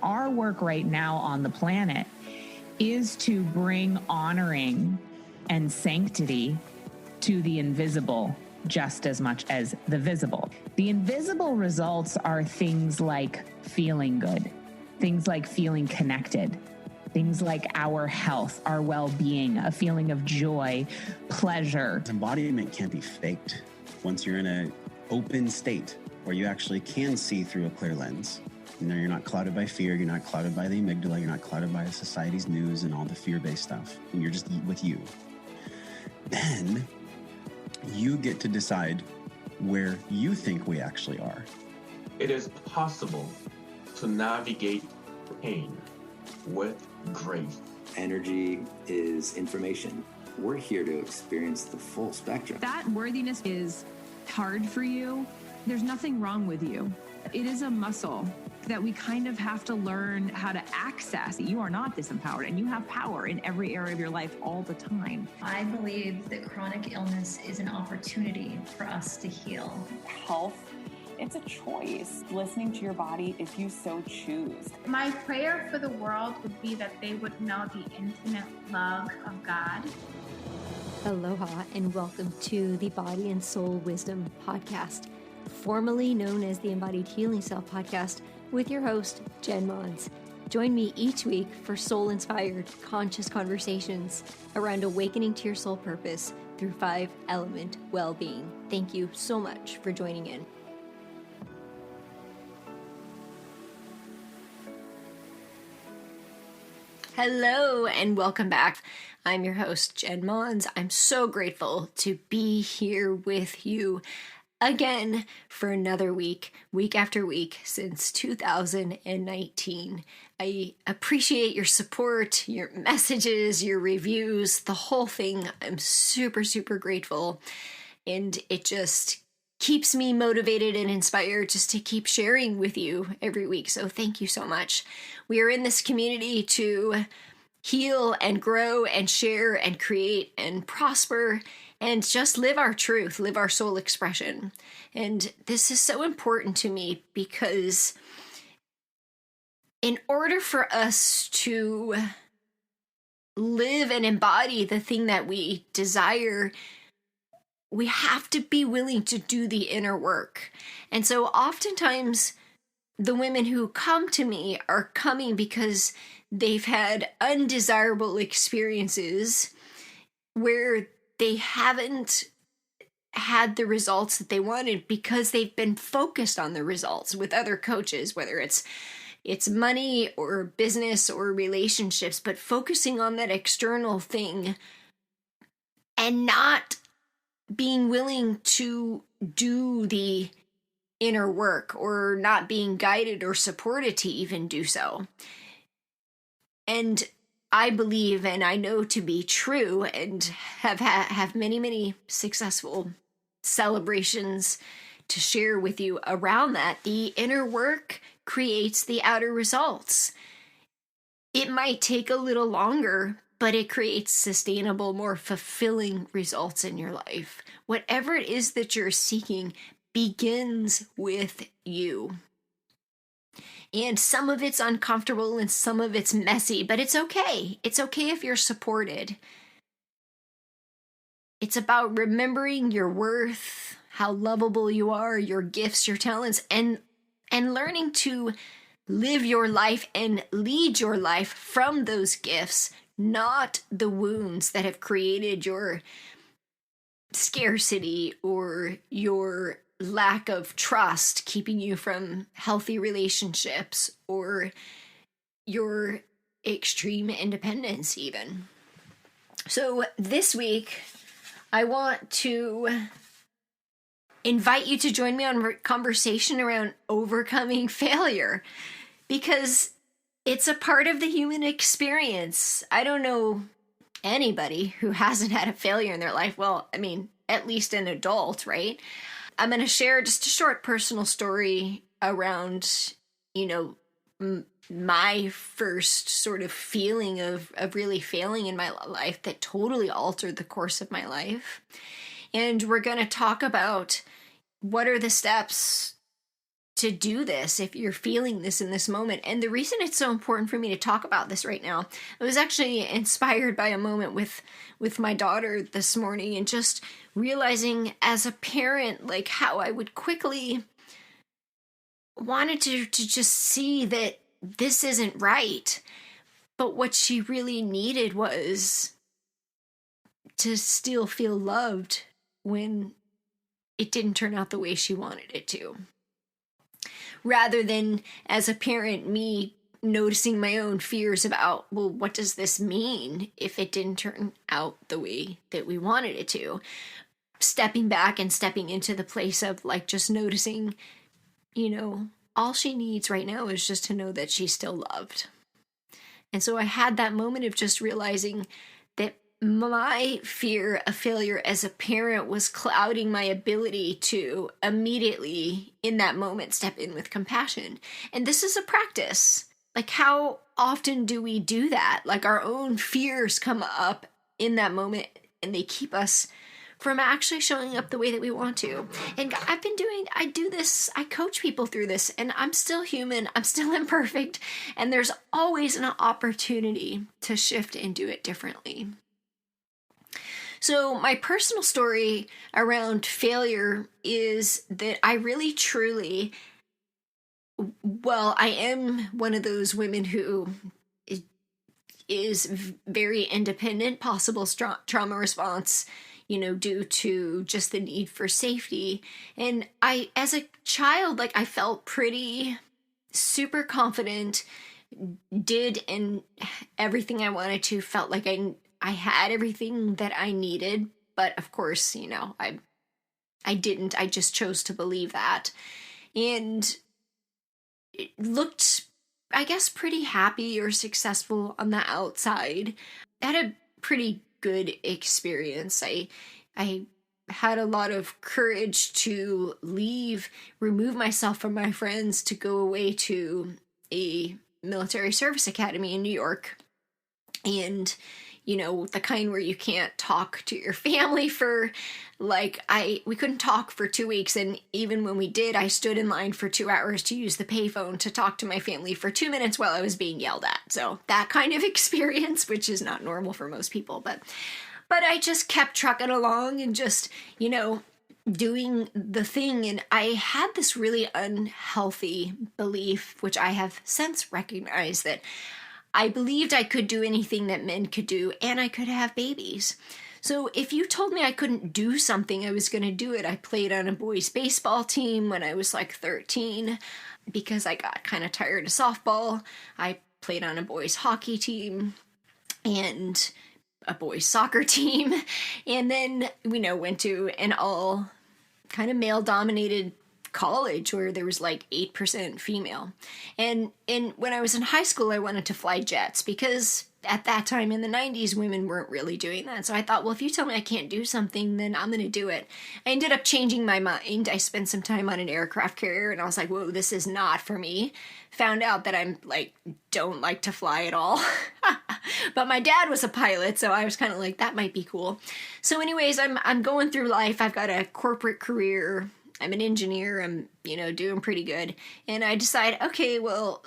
our work right now on the planet is to bring honoring and sanctity to the invisible just as much as the visible. The invisible results are things like feeling good, things like feeling connected, things like our health, our well-being, a feeling of joy, pleasure. Embodiment can't be faked. Once you're in an open state where you actually can see through a clear lens, you know, you're not clouded by fear, you're not clouded by the amygdala, you're not clouded by society's news and all the fear-based stuff, and you're just with you. Then you get to decide where you think we actually are. It is possible to navigate pain with grace. Energy is information. We're here to experience the full spectrum. That worthiness is hard for you. There's nothing wrong with you. It is a muscle that we kind of have to learn how to access. You are not disempowered, and you have power in every area of your life all the time. I believe that chronic illness is an opportunity for us to heal. Health, it's a choice. Listening to your body if you so choose. My prayer for the world would be that they would know the infinite love of God. Aloha and welcome to the Body and Soul Wisdom Podcast, formerly known as the Embodied Healing Self Podcast, with your host, jenmons. Join me each week for soul-inspired, conscious conversations around awakening to your soul purpose through 5-element well-being. Thank you so much for joining in. Hello and welcome back. I'm your host, jenmons. I'm so grateful to be here with you again for another week after week since 2019. I appreciate your support, your messages, your reviews, the whole thing. I'm super, super grateful. And it just keeps me motivated and inspired just to keep sharing with you every week. So thank you so much. We are in this community to heal and grow and share and create and prosper and just live our truth, live our soul expression. And this is so important to me because in order for us to live and embody the thing that we desire, we have to be willing to do the inner work. And so oftentimes the women who come to me are coming because they've had undesirable experiences where they haven't had the results that they wanted because they've been focused on the results with other coaches, whether it's money or business or relationships, but focusing on that external thing and not being willing to do the inner work or not being guided or supported to even do so. And I believe and I know to be true and have many, many successful celebrations to share with you around that. The inner work creates the outer results. It might take a little longer, but it creates sustainable, more fulfilling results in your life. Whatever it is that you're seeking begins with you. And some of it's uncomfortable and some of it's messy, but it's okay. It's okay if you're supported. It's about remembering your worth, how lovable you are, your gifts, your talents, and learning to live your life and lead your life from those gifts, not the wounds that have created your scarcity or your lack of trust, keeping you from healthy relationships or your extreme independence even. So this week, I want to invite you to join me on a conversation around overcoming failure because it's a part of the human experience. I don't know anybody who hasn't had a failure in their life. Well, I mean, at least an adult, right? I'm going to share just a short personal story around, my first sort of feeling of really failing in my life that totally altered the course of my life. And we're going to talk about what are the steps to do this if you're feeling this in this moment. And the reason it's so important for me to talk about this right now, I was actually inspired by a moment with my daughter this morning, and just realizing as a parent, like how I would quickly wanted to just see that this isn't right. But what she really needed was to still feel loved when it didn't turn out the way she wanted it to. Rather than, as a parent, me noticing my own fears about, well, what does this mean if it didn't turn out the way that we wanted it to? Stepping back and stepping into the place of like just noticing, all she needs right now is just to know that she's still loved. And so I had that moment of just realizing that my fear of failure as a parent was clouding my ability to immediately, in that moment, step in with compassion. And this is a practice. Like, how often do we do that? Like, our own fears come up in that moment, and they keep us from actually showing up the way that we want to. And I do this, I coach people through this, and I'm still human, I'm still imperfect, and there's always an opportunity to shift and do it differently. So my personal story around failure is that I really truly, I am one of those women who is very independent, possible trauma response, due to just the need for safety. And I, as a child, I felt pretty super confident, did and everything I wanted to, felt like I had everything that I needed. But of course, I didn't. I just chose to believe that. And it looked, I guess, pretty happy or successful on the outside. I had a pretty good experience. I had a lot of courage to remove myself from my friends to go away to a military service academy in New York. And the kind where you can't talk to your family for we couldn't talk for 2 weeks. And even when we did, I stood in line for 2 hours to use the payphone to talk to my family for 2 minutes while I was being yelled at. So that kind of experience, which is not normal for most people, but I just kept trucking along and just, doing the thing. And I had this really unhealthy belief, which I have since recognized, that I believed I could do anything that men could do, and I could have babies. So if you told me I couldn't do something, I was going to do it. I played on a boys' baseball team when I was 13 because I got kind of tired of softball. I played on a boys' hockey team and a boys' soccer team. And then, went to an all kind of male-dominated college where there was 8% female. And when I was in high school, I wanted to fly jets because at that time in the 90s, women weren't really doing that. So I thought, well, if you tell me I can't do something, then I'm going to do it. I ended up changing my mind. I spent some time on an aircraft carrier and I was like, whoa, this is not for me. Found out that I'm don't like to fly at all. But my dad was a pilot, so I was kind of like, that might be cool. So anyways, I'm going through life. I've got a corporate career. I'm an engineer. I'm, doing pretty good. And I decide, okay, well,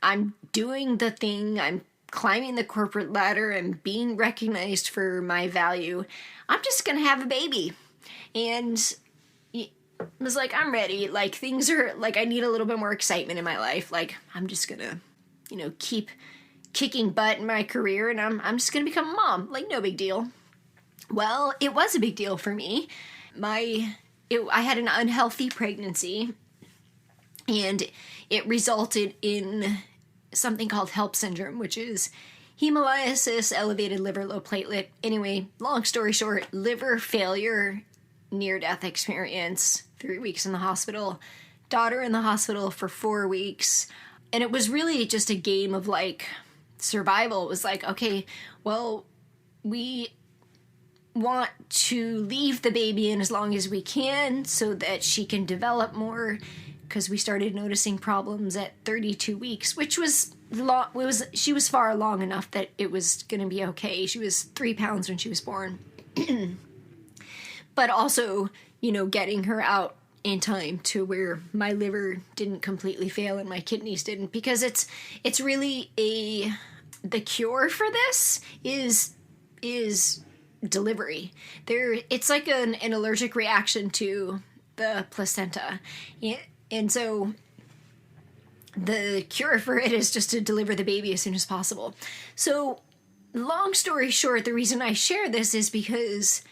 I'm doing the thing. I'm climbing the corporate ladder. I'm being recognized for my value. I'm just going to have a baby. And I was like, I'm ready. Things are I need a little bit more excitement in my life. I'm just going to, keep kicking butt in my career and I'm just going to become a mom. No big deal. Well, it was a big deal for me. I had an unhealthy pregnancy, and it resulted in something called HELLP syndrome, which is hemolysis, elevated liver, low platelet. Anyway, long story short, liver failure, near-death experience, 3 weeks in the hospital, daughter in the hospital for 4 weeks. And it was really just a game of survival. It was okay, well, we want to leave the baby in as long as we can so that she can develop more, because we started noticing problems at 32 weeks, which was she was far along enough that it was going to be okay. She was 3 pounds when she was born. But also, getting her out in time to where my liver didn't completely fail and my kidneys didn't, because it's really the cure for this is delivery. It's like an allergic reaction to the placenta. And so the cure for it is just to deliver the baby as soon as possible. So long story short, the reason I share this is because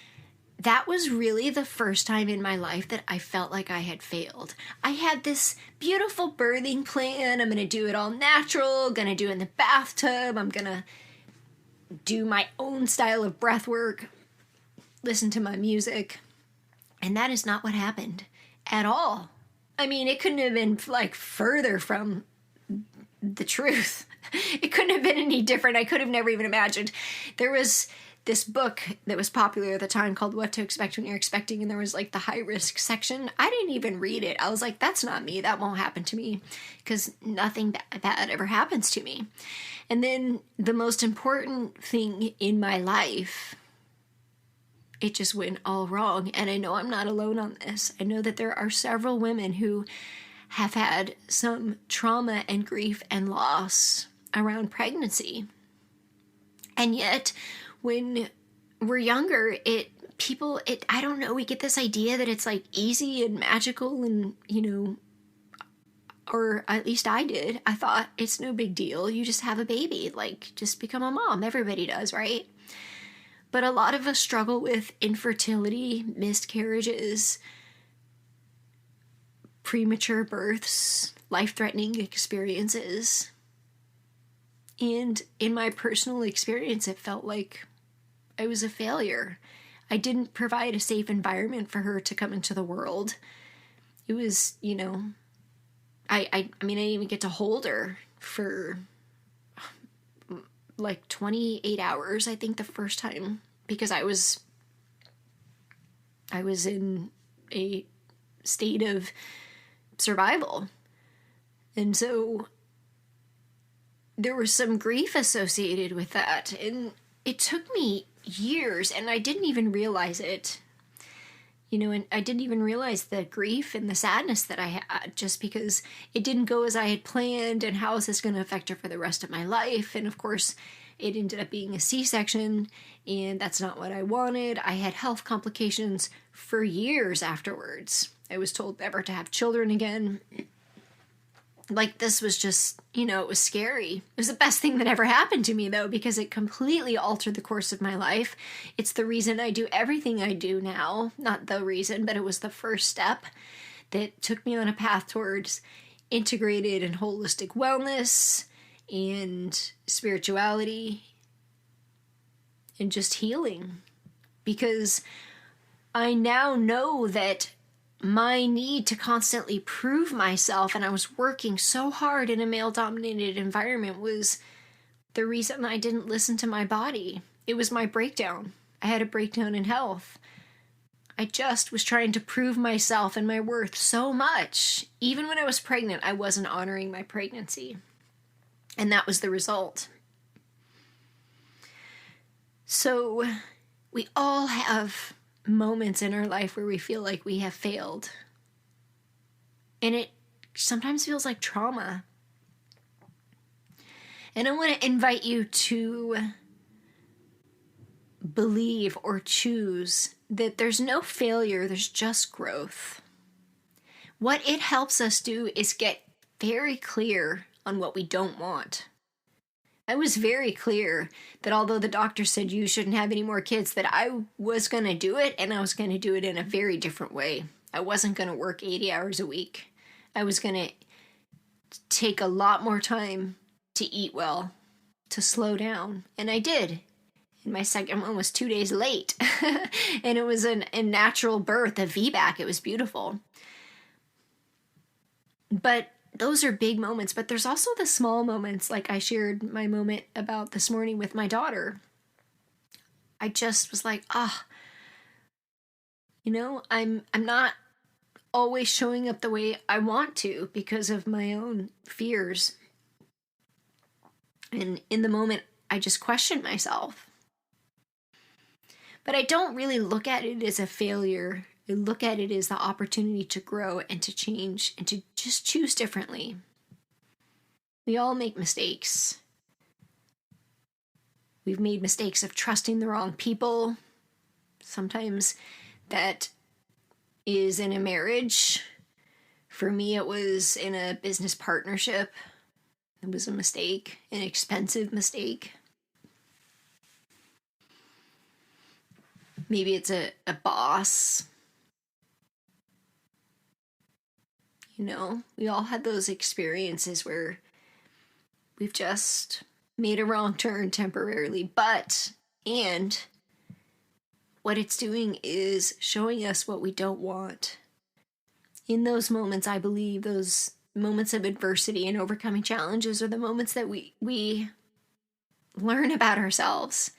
that was really the first time in my life that I felt like I had failed. I had this beautiful birthing plan. I'm going to do it all natural, going to do it in the bathtub. I'm going to do my own style of breath work, listen to my music. And that is not what happened at all. I mean, it couldn't have been like further from the truth. It couldn't have been any different. I could have never even imagined. There was this book that was popular at the time called What to Expect When You're Expecting, and there was like the high risk section. I didn't even read it. I was like, that's not me. That won't happen to me, because nothing bad ever happens to me. And then the most important thing in my life, it just went all wrong. And I know I'm not alone on this. I know that there are several women who have had some trauma and grief and loss around pregnancy. And yet, when we're younger, I don't know, we get this idea that it's like easy and magical and, or at least I did. I thought it's no big deal. You just have a baby, like just become a mom. Everybody does, right? But a lot of us struggle with infertility, miscarriages, premature births, life-threatening experiences. And in my personal experience, it felt like I was a failure. I didn't provide a safe environment for her to come into the world. It was, I didn't even get to hold her for like 28 hours, I think, the first time, because I was in a state of survival. And so there was some grief associated with that, and it took me years, and I didn't even realize it, and I didn't even realize the grief and the sadness that I had, just because it didn't go as I had planned, and how is this going to affect her for the rest of my life? And of course, it ended up being a C-section, and that's not what I wanted. I had health complications for years afterwards. I was told never to have children again. Like, this was just, it was scary. It was the best thing that ever happened to me, though, because it completely altered the course of my life. It's the reason I do everything I do now. Not the reason, but it was the first step that took me on a path towards integrated and holistic wellness and spirituality and just healing. Because I now know that my need to constantly prove myself, and I was working so hard in a male-dominated environment, was the reason I didn't listen to my body. It was my breakdown. I had a breakdown in health. I just was trying to prove myself and my worth so much. Even when I was pregnant, I wasn't honoring my pregnancy. And that was the result. So we all have moments in our life where we feel like we have failed. And it sometimes feels like trauma. And I want to invite you to believe or choose that there's no failure, there's just growth. What it helps us do is get very clear on what we don't want. I was very clear that although the doctor said you shouldn't have any more kids, that I was going to do it, and I was going to do it in a very different way. I wasn't going to work 80 hours a week. I was going to take a lot more time to eat well, to slow down, and I did. And my second one was 2 days late, and it was a natural birth, a VBAC. It was beautiful. But those are big moments, but there's also the small moments, like I shared my moment about this morning with my daughter. I just was like, I'm not always showing up the way I want to because of my own fears. And in the moment, I just questioned myself. But I don't really look at it as a failure. I look at it as the opportunity to grow and to change and to just choose differently. We all make mistakes. We've made mistakes of trusting the wrong people. Sometimes that is in a marriage. For me, it was in a business partnership. It was a mistake, an expensive mistake. Maybe it's a boss. You know, we all had those experiences where we've just made a wrong turn temporarily, and what it's doing is showing us what we don't want. In those moments, I believe those moments of adversity and overcoming challenges are the moments that we learn about ourselves.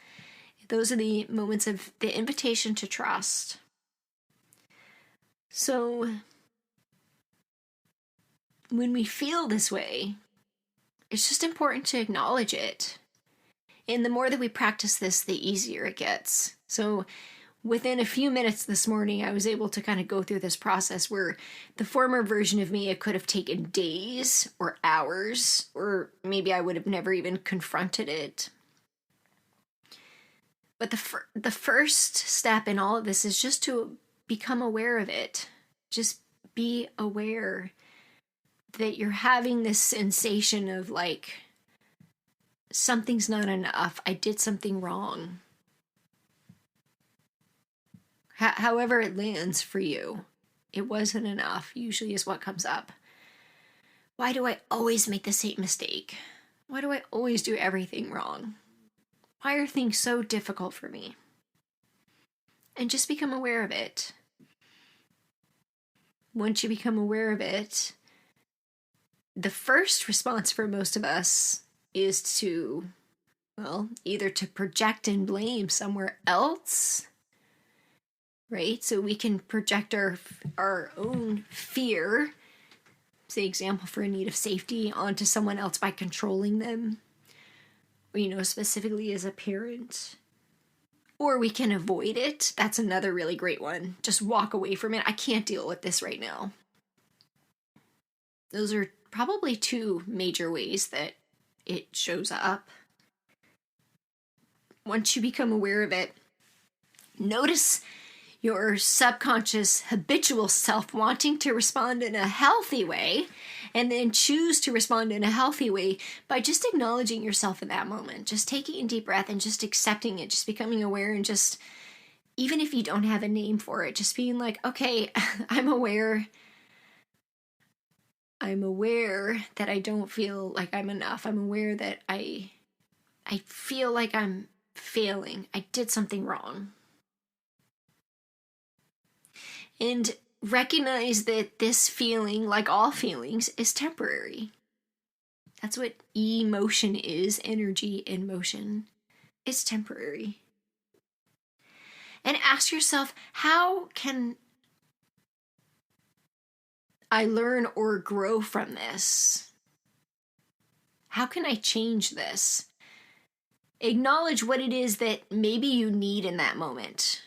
Those are the moments of the invitation to trust. So when we feel this way, it's just important to acknowledge it. And the more that we practice this, the easier it gets. So within a few minutes this morning, I was able to kind of go through this process where the former version of me, it could have taken days or hours, or maybe I would have never even confronted it. But the first step in all of this is just to become aware of it. Just be aware that you're having this sensation of like, something's not enough. I did something wrong. However it lands for you, it wasn't enough, usually is what comes up. Why do I always make the same mistake? Why do I always do everything wrong? Why are things so difficult for me? And just become aware of it. Once you become aware of it, the first response for most of us is to, well, either to project and blame somewhere else, right? So we can project our own fear, say example for a need of safety, onto someone else by controlling them, or, you know, specifically as a parent. Or we can avoid it. That's another really great one. Just walk away from it. I can't deal with this right now. Those are probably two major ways that it shows up. Once you become aware of it, notice your subconscious habitual self wanting to respond in a healthy way, and then choose to respond in a healthy way by just acknowledging yourself in that moment, just taking a deep breath and just accepting it, just becoming aware, and just, even if you don't have a name for it, just being like, okay, I'm aware that I don't feel like I'm enough. I'm aware that I feel like I'm failing. I did something wrong. And recognize that this feeling, like all feelings, is temporary. That's what emotion is, energy in motion. It's temporary. And ask yourself, how can I learn or grow from this? How can I change this? Acknowledge what it is that maybe you need in that moment.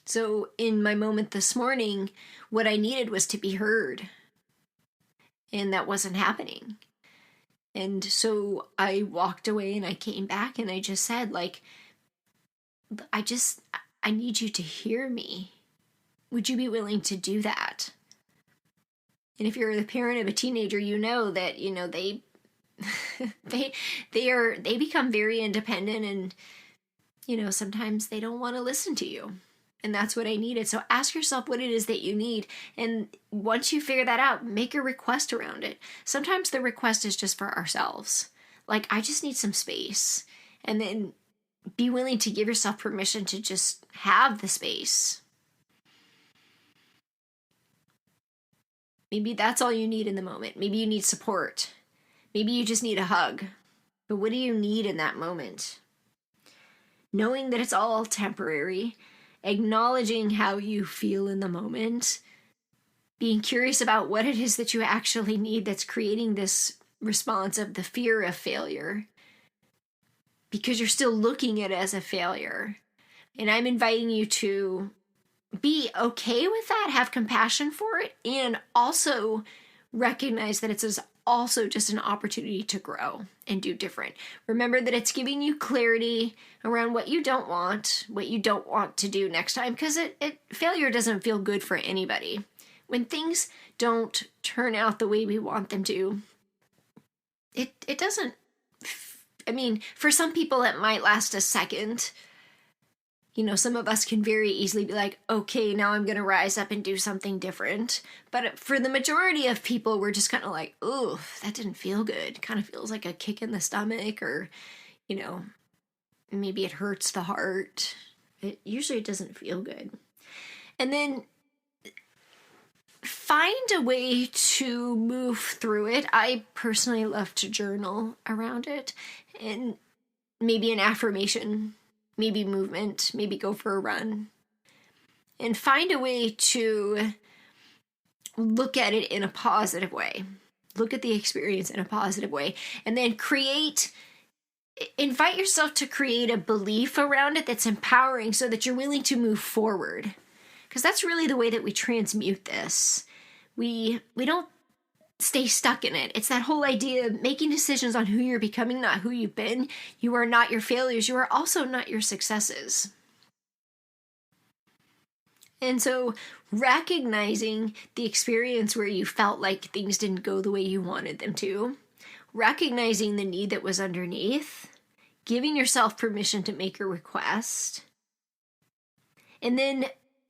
So in my moment this morning, what I needed was to be heard. And that wasn't happening. And so I walked away and I came back and I just said, like, I need you to hear me. Would you be willing to do that? And if you're the parent of a teenager, you know that, you know, they become very independent, and, you know, sometimes they don't want to listen to you. And that's what I needed. So ask yourself what it is that you need. And once you figure that out, make a request around it. Sometimes the request is just for ourselves. Like, I just need some space. And then be willing to give yourself permission to just have the space. Maybe that's all you need in the moment. Maybe you need support. Maybe you just need a hug. But what do you need in that moment? Knowing that it's all temporary, acknowledging how you feel in the moment, being curious about what it is that you actually need that's creating this response of the fear of failure, because you're still looking at it as a failure. And I'm inviting you to be okay with that, have compassion for it, and also recognize that it's also just an opportunity to grow and do different. Remember that it's giving you clarity around what you don't want to do next time, because failure doesn't feel good for anybody. When things don't turn out the way we want them to, it doesn't, I mean, for some people it might last a second. You know, some of us can very easily be like, okay, now I'm going to rise up and do something different. But for the majority of people, we're just kind of like, oh, that didn't feel good. Kind of feels like a kick in the stomach, or, you know, maybe it hurts the heart. Usually it doesn't feel good. And then find a way to move through it. I personally love to journal around it, and maybe an affirmation, maybe movement, maybe go for a run, and find a way to look at it in a positive way. Look at the experience in a positive way, and then invite yourself to create a belief around it that's empowering, so that you're willing to move forward. Because that's really the way that we transmute this. We don't stay stuck in it. It's that whole idea of making decisions on who you're becoming, not who you've been. You are not your failures. You are also not your successes. And so recognizing the experience where you felt like things didn't go the way you wanted them to, recognizing the need that was underneath, giving yourself permission to make a request, and then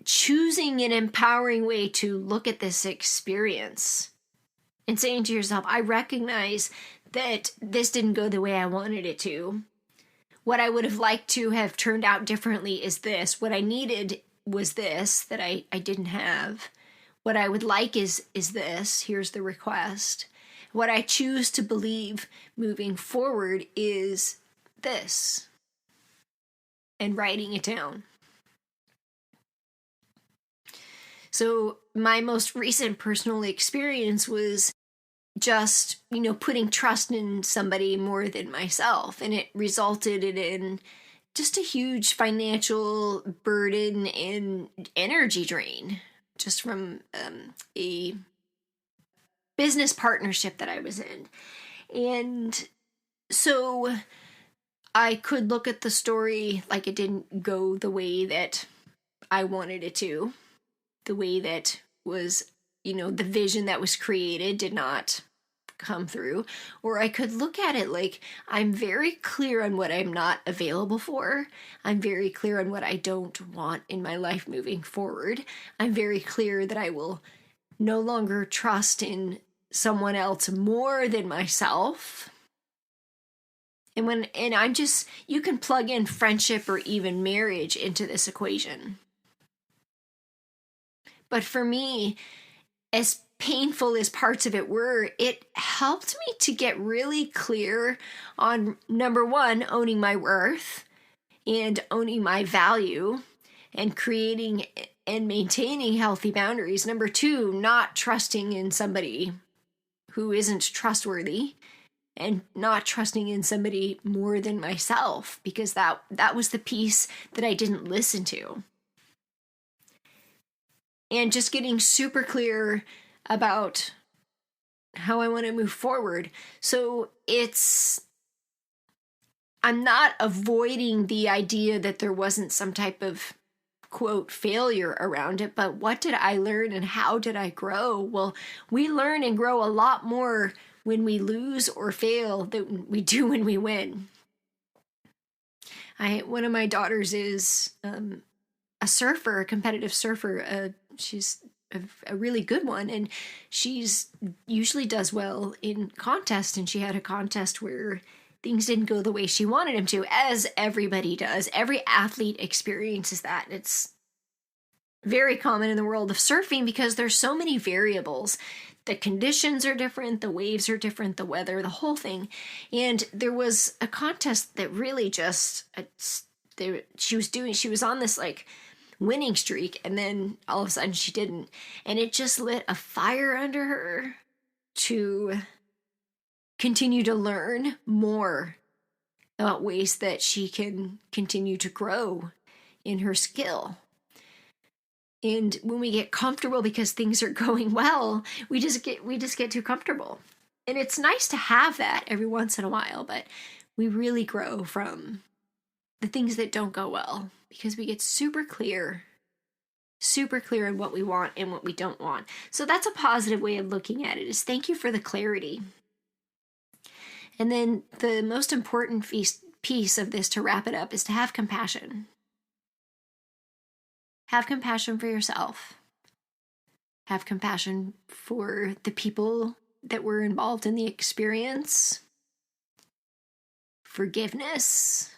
choosing an empowering way to look at this experience and saying to yourself, I recognize that this didn't go the way I wanted it to. What I would have liked to have turned out differently is this. What I needed was this that I didn't have. What I would like is this. Here's the request. What I choose to believe moving forward is this. And writing it down. So my most recent personal experience was just, putting trust in somebody more than myself. And it resulted in just a huge financial burden and energy drain just from a business partnership that I was in. And so I could look at the story like it didn't go the way that I wanted it to. The way that was, the vision that was created did not come through. Or I could look at it like I'm very clear on what I'm not available for. I'm very clear on what I don't want in my life moving forward. I'm very clear that I will no longer trust in someone else more than myself. And you can plug in friendship or even marriage into this equation. But for me, as painful as parts of it were, it helped me to get really clear on, number one, owning my worth and owning my value and creating and maintaining healthy boundaries. Number two, not trusting in somebody who isn't trustworthy and not trusting in somebody more than myself, because that was the piece that I didn't listen to. And just getting super clear about how I want to move forward. So I'm not avoiding the idea that there wasn't some type of, quote, failure around it, but what did I learn and how did I grow? Well, we learn and grow a lot more when we lose or fail than we do when we win. One of my daughters is a surfer, a competitive surfer. She's a really good one, and she's usually does well in contests, and she had a contest where things didn't go the way she wanted them to, as everybody does. Every athlete experiences that. It's very common in the world of surfing because there's so many variables. The conditions are different, the waves are different, the weather, the whole thing. And there was a contest that really just, she was on this like winning streak, and then all of a sudden she didn't, and it just lit a fire under her to continue to learn more about ways that she can continue to grow in her skill. And when we get comfortable because things are going well, we just get too comfortable. And it's nice to have that every once in a while, but we really grow from the things that don't go well because we get super clear in what we want and what we don't want. So that's a positive way of looking at it, is thank you for the clarity. And then the most important piece of this, to wrap it up, is to have compassion. Have compassion for yourself. Have compassion for the people that were involved in the experience. Forgiveness.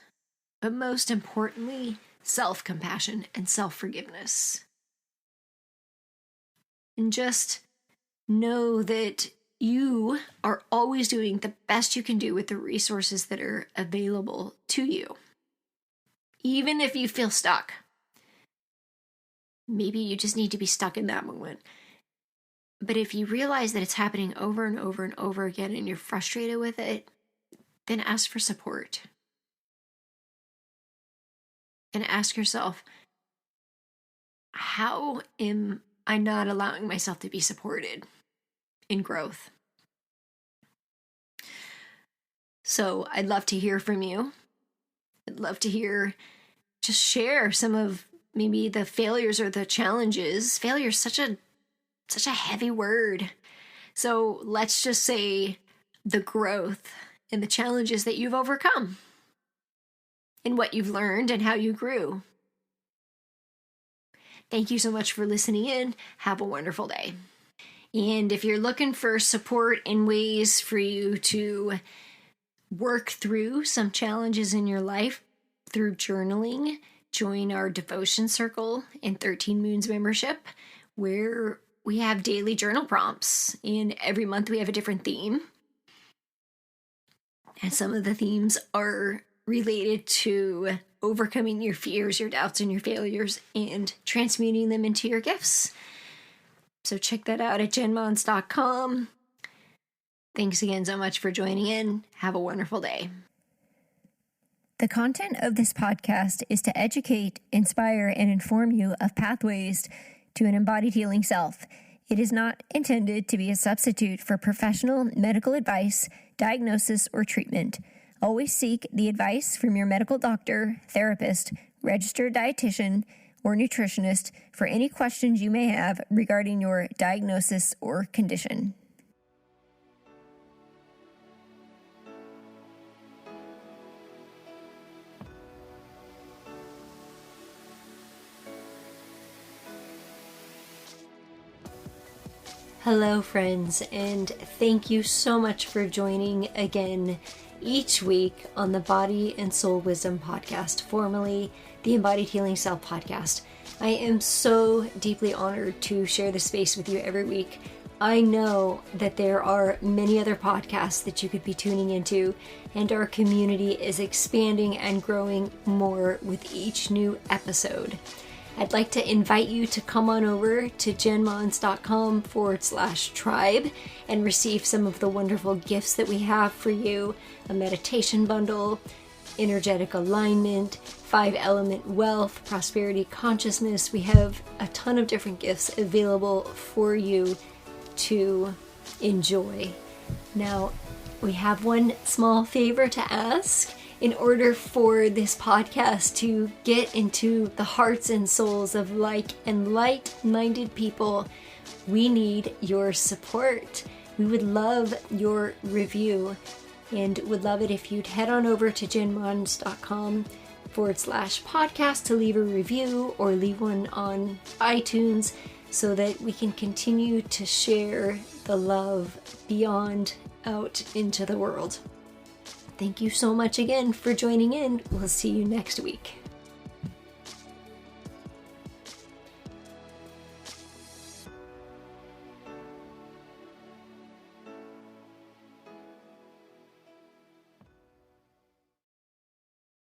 But most importantly, self-compassion and self-forgiveness. And just know that you are always doing the best you can do with the resources that are available to you. Even if you feel stuck. Maybe you just need to be stuck in that moment. But if you realize that it's happening over and over and over again and you're frustrated with it, then ask for support. And ask yourself, how am I not allowing myself to be supported in growth? So I'd love to hear from you. I'd love to just share some of maybe the failures or the challenges. Failure is such a heavy word. So let's just say the growth and the challenges that you've overcome and what you've learned and how you grew. Thank you so much for listening in. Have a wonderful day. And if you're looking for support and ways for you to work through some challenges in your life through journaling, join our devotion circle and 13 Moons membership, where we have daily journal prompts. And every month we have a different theme. And some of the themes are related to overcoming your fears, your doubts, and your failures, and transmuting them into your gifts. So check that out at jenmons.com. Thanks again so much for joining in. Have a wonderful day. The content of this podcast is to educate, inspire, and inform you of pathways to an embodied healing self. It is not intended to be a substitute for professional medical advice, diagnosis, or treatment. Always seek the advice from your medical doctor, therapist, registered dietitian, or nutritionist for any questions you may have regarding your diagnosis or condition. Hello, friends, and thank you so much for joining again each week on the Body and Soul Wisdom Podcast, formerly the Embodied Healing Self Podcast. I am so deeply honored to share this space with you every week. I know that there are many other podcasts that you could be tuning into, and our community is expanding and growing more with each new episode. I'd like to invite you to come on over to jenmons.com/tribe and receive some of the wonderful gifts that we have for you. A meditation bundle, energetic alignment, 5-element wealth, prosperity consciousness. We have a ton of different gifts available for you to enjoy. Now, we have one small favor to ask. In order for this podcast to get into the hearts and souls of like and light-minded people, we need your support. We would love your review and would love it if you'd head on over to jenmons.com/podcast to leave a review or leave one on iTunes so that we can continue to share the love beyond out into the world. Thank you so much again for joining in. We'll see you next week.